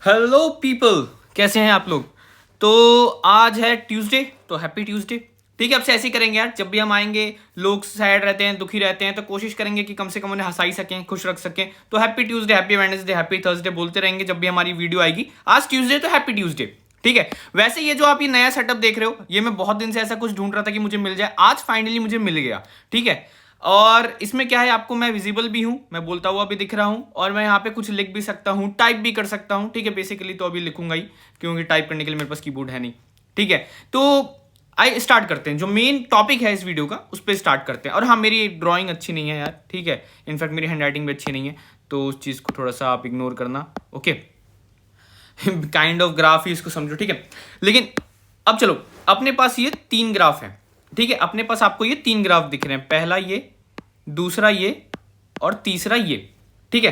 Hello people, कैसे हैं आप लोग। तो आज है ट्यूसडे, तो हैप्पी ट्यूसडे। ठीक है, अब से ऐसे ही करेंगे यार। जब भी हम आएंगे, लोग सैड रहते हैं, दुखी रहते हैं, तो कोशिश करेंगे कि कम से कम उन्हें हंसाई सकें, खुश रख सकें। तो happy Tuesday, happy Wednesday, happy Thursday बोलते रहेंगे जब भी हमारी वीडियो आएगी। आज ट्यूसडे तो हैप्पी ट्यूसडे। ठीक है। वैसे ये जो आप ये नया सेटअप देख रहे हो, ये मैं बहुत दिन से ऐसा कुछ ढूंढ रहा था कि मुझे मिल जाए, आज फाइनली मुझे मिल गया। ठीक है। और इसमें क्या है, आपको मैं विजिबल भी हूं, मैं बोलता हुआ भी दिख रहा हूं, और मैं यहाँ पे कुछ लिख भी सकता हूं, टाइप भी कर सकता हूं। ठीक है, बेसिकली तो अभी लिखूंगा ही, क्योंकि टाइप करने के लिए मेरे पास कीबोर्ड है नहीं। ठीक है, तो आइए स्टार्ट करते हैं। जो मेन टॉपिक है इस वीडियो का, उस पर स्टार्ट करते हैं। और हाँ, मेरी ड्राइंग अच्छी नहीं है यार। ठीक है, इनफैक्ट मेरी हैंड राइटिंग भी अच्छी नहीं है, तो उस चीज़ को थोड़ा सा आप इग्नोर करना। ओके, काइंड ऑफ ग्राफ ही इसको समझो। ठीक है, लेकिन अब चलो, अपने पास ये 3 ग्राफ हैं। ठीक है, अपने पास आपको ये 3 ग्राफ दिख रहे हैं, पहला ये, दूसरा ये, और तीसरा ये। ठीक है,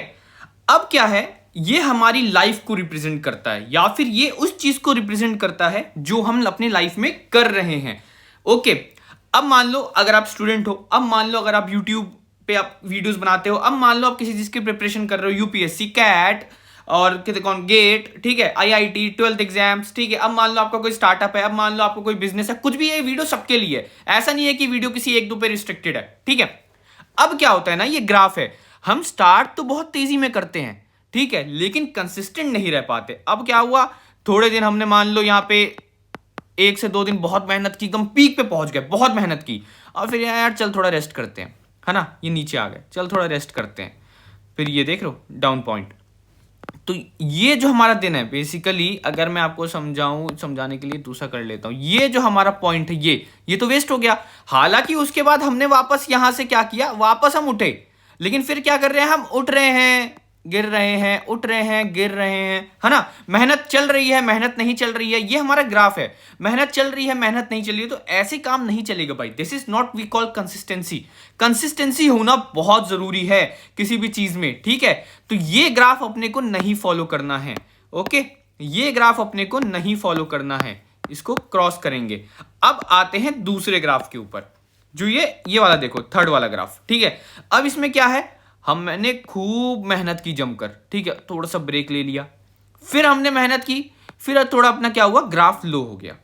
अब क्या है, ये हमारी लाइफ को रिप्रेजेंट करता है, या फिर ये उस चीज को रिप्रेजेंट करता है जो हम अपनी लाइफ में कर रहे हैं। ओके, अब मान लो अगर आप स्टूडेंट हो, अब मान लो अगर आप यूट्यूब पे आप वीडियोस बनाते हो, अब मान लो आप किसी चीज की प्रिपरेशन कर रहे हो, यूपीएससी, कैट, और कितने कौन गेट, ठीक है, आईआईटी, 12th एग्जाम्स। ठीक है, अब मान लो आपका कोई स्टार्टअप है, अब मान लो आपका कोई बिजनेस है, कुछ भी, ये वीडियो सबके लिए है। ऐसा नहीं है कि वीडियो किसी एक दो पे रिस्ट्रिक्टेड है। ठीक है, अब क्या होता है ना, ये ग्राफ है, हम स्टार्ट तो बहुत तेजी में करते हैं, ठीक है, लेकिन कंसिस्टेंट नहीं रह पाते। अब क्या हुआ, थोड़े दिन हमने मान लो यहां पे 1 से 2 दिन बहुत मेहनत की, एकदम पीक पे पहुंच गए, बहुत मेहनत की, और फिर यार चल थोड़ा रेस्ट करते हैं, है ना, ये नीचे आ गए, चल थोड़ा रेस्ट करते हैं, फिर ये देख लो डाउन पॉइंट। तो ये जो हमारा दिन है, बेसिकली अगर मैं आपको समझाऊं, समझाने के लिए दूसरा कर लेता हूं, ये जो हमारा पॉइंट है, ये तो वेस्ट हो गया। हालांकि उसके बाद हमने वापस यहां से क्या किया, वापस हम उठे, लेकिन फिर क्या कर रहे हैं, हम उठ रहे हैं, गिर रहे हैं, उठ रहे हैं, गिर रहे हैं, है ना। मेहनत चल रही है, मेहनत नहीं चल रही है, ये हमारा ग्राफ है। मेहनत चल रही है, मेहनत नहीं चल रही है, तो ऐसे काम नहीं चलेगा भाई। This is not we call consistency. Consistency होना बहुत जरूरी है किसी भी चीज में। ठीक है, तो ये ग्राफ अपने को नहीं फॉलो करना है। ओके, ये ग्राफ अपने को नहीं फॉलो करना है, इसको क्रॉस करेंगे। अब आते हैं दूसरे ग्राफ के ऊपर, जो ये वाला देखो, थर्ड वाला ग्राफ। ठीक है, अब इसमें क्या है, हमने खूब मेहनत की जमकर, ठीक है, थोड़ा सा ब्रेक ले लिया, फिर हमने मेहनत की, फिर थोड़ा अपना क्या हुआ, ग्राफ लो हो गया।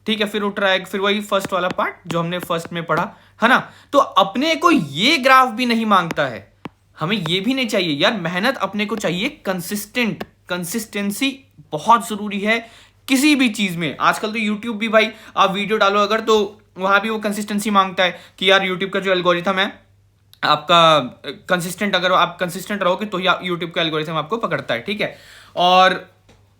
ठीक है, फिर उठ रहा है, फिर वही फर्स्ट वाला पार्ट जो हमने फर्स्ट में पढ़ा, है ना। तो अपने को ये ग्राफ भी नहीं मांगता है, हमें ये भी नहीं चाहिए यार। मेहनत अपने को चाहिए कंसिस्टेंट, कंसिस्टेंसी बहुत जरूरी है किसी भी चीज में। आजकल तो यूट्यूब भी भाई, आप वीडियो डालो अगर, तो वहां भी वो कंसिस्टेंसी मांगता है कि यार यूट्यूब का जो एल्गोरिथम है आपका कंसिस्टेंट, अगर आप कंसिस्टेंट रहोगे तो ही यूट्यूब का एल्गोरिथम आपको पकड़ता है। ठीक है, और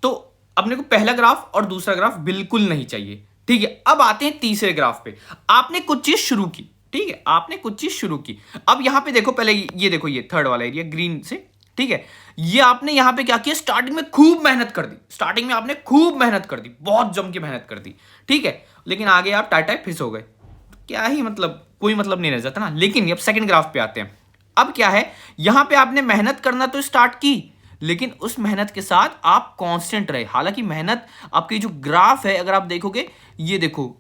तो अपने को पहला ग्राफ और दूसरा ग्राफ बिल्कुल नहीं चाहिए। ठीक है, अब आते हैं तीसरे ग्राफ पे। आपने कुछ चीज शुरू की, ठीक है, आपने कुछ चीज शुरू की। अब यहां पे देखो, पहले ये देखो, ये थर्ड वाला एरिया ग्रीन से, ठीक है, ये आपने यहां पे क्या किया, स्टार्टिंग में खूब मेहनत कर दी, स्टार्टिंग में आपने खूब मेहनत कर दी, बहुत जम के मेहनत कर दी। ठीक है, लेकिन आगे आप टाटा फिस हो गए, क्या ही मतलब, कोई मतलब नहीं रह जाता ना। लेकिन अब सेकंड ग्राफ पे आते हैं। अब क्या है, यहां पे आपने मेहनत करना तो स्टार्ट की, लेकिन उस मेहनत के साथ आप कांस्टेंट रहे। हालांकि मेहनत, आपकी जो ग्राफ है अगर आप देखोगे, ये देखो,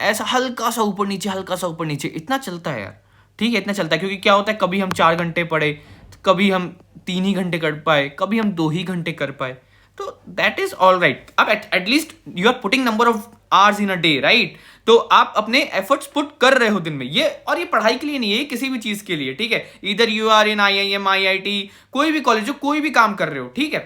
ऐसा हल्का सा ऊपर नीचे, हल्का सा ऊपर नीचे, इतना चलता है यार। ठीक है, इतना चलता है, क्योंकि क्या होता है, कभी हम 4 घंटे पढ़े, कभी हम 3 ही घंटे कर पाए, कभी हम 2 ही घंटे कर पाए, तो दैट इज ऑल राइट। अब at least you are putting number of hours in a day, right. तो आप अपने एफर्ट्स पुट कर रहे हो दिन में, ये, और ये पढ़ाई के लिए नहीं है, किसी भी चीज के लिए। ठीक है, इधर you are in IIM, IIT, कोई भी कॉलेज हो, कोई भी काम कर रहे हो। ठीक है,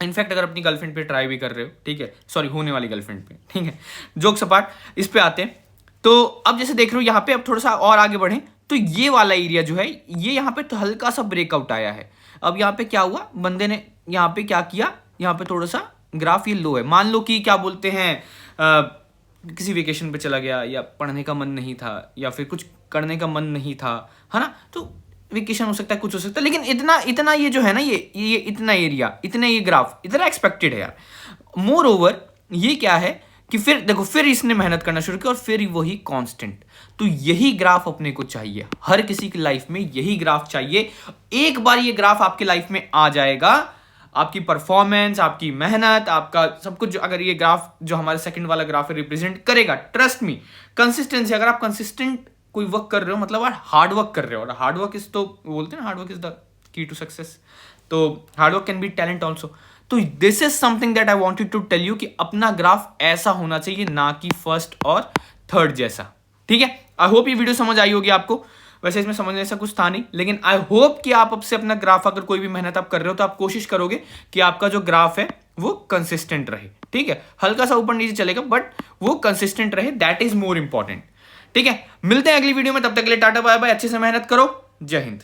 इनफैक्ट अगर अपनी गर्लफ्रेंड पे ट्राई भी कर रहे हो, ठीक है, सॉरी, होने वाली गर्लफ्रेंड पे, ठीक है, जोक्स अपार्ट, इस पे आते हैं। तो अब जैसे देख रहे हो यहाँ पे, अब थोड़ा सा और आगे बढ़े, तो ये वाला एरिया जो है, ये यहाँ पे तो हल्का सा ब्रेकआउट आया है। अब यहाँ पे क्या हुआ, बंदे ने यहाँ पे क्या किया, यहाँ पे थोड़ा सा ग्राफ ये लो है, मान लो कि क्या बोलते हैं, किसी वेकेशन पे चला गया, या पढ़ने का मन नहीं था, या फिर कुछ करने का मन नहीं था, है ना, तो वेकेशन हो सकता है, कुछ हो सकता है, लेकिन इतना इतना ये जो है ना, ये इतना एरिया, इतना ये ग्राफ, इतना एक्सपेक्टेड है यार। मोर ओवर ये क्या है कि फिर देखो, फिर इसने मेहनत करना शुरू किया, और फिर वही कांस्टेंट। तो यही ग्राफ अपने को चाहिए, हर किसी की लाइफ में यही ग्राफ चाहिए। एक बार ये ग्राफ आपके लाइफ में आ जाएगा, आपकी परफॉर्मेंस, आपकी मेहनत, आपका सब कुछ, अगर ये ग्राफ जो हमारे सेकंड वाला ग्राफ है रिप्रेजेंट करेगा, ट्रस्ट मी, कंसिस्टेंसी, अगर आप कंसिस्टेंट कोई वर्क कर रहे हो, मतलब आप हार्ड वर्क कर रहे हो, और हार्ड वर्क इज, तो बोलते हैं hard work is the key to success, तो hard work can be talent also. तो this is something that I wanted to tell you कि अपना ग्राफ ऐसा होना चाहिए, ना कि फर्स्ट और थर्ड जैसा। ठीक है, आई होप ये वीडियो समझ आई होगी आपको। वैसे इसमें समझने जैसा कुछ था नहीं, लेकिन आई होप कि आप अब से अपना ग्राफ, अगर कोई भी मेहनत आप कर रहे हो तो आप कोशिश करोगे कि आपका जो ग्राफ है वो कंसिस्टेंट रहे। ठीक है, हल्का सा ऊपर नीचे चलेगा बट वो कंसिस्टेंट रहे, दैट इज मोर इंपॉर्टेंट। ठीक है, मिलते हैं अगली वीडियो में, तब तक के लिए टाटा बाय बाय, अच्छे से मेहनत करो, जय हिंद।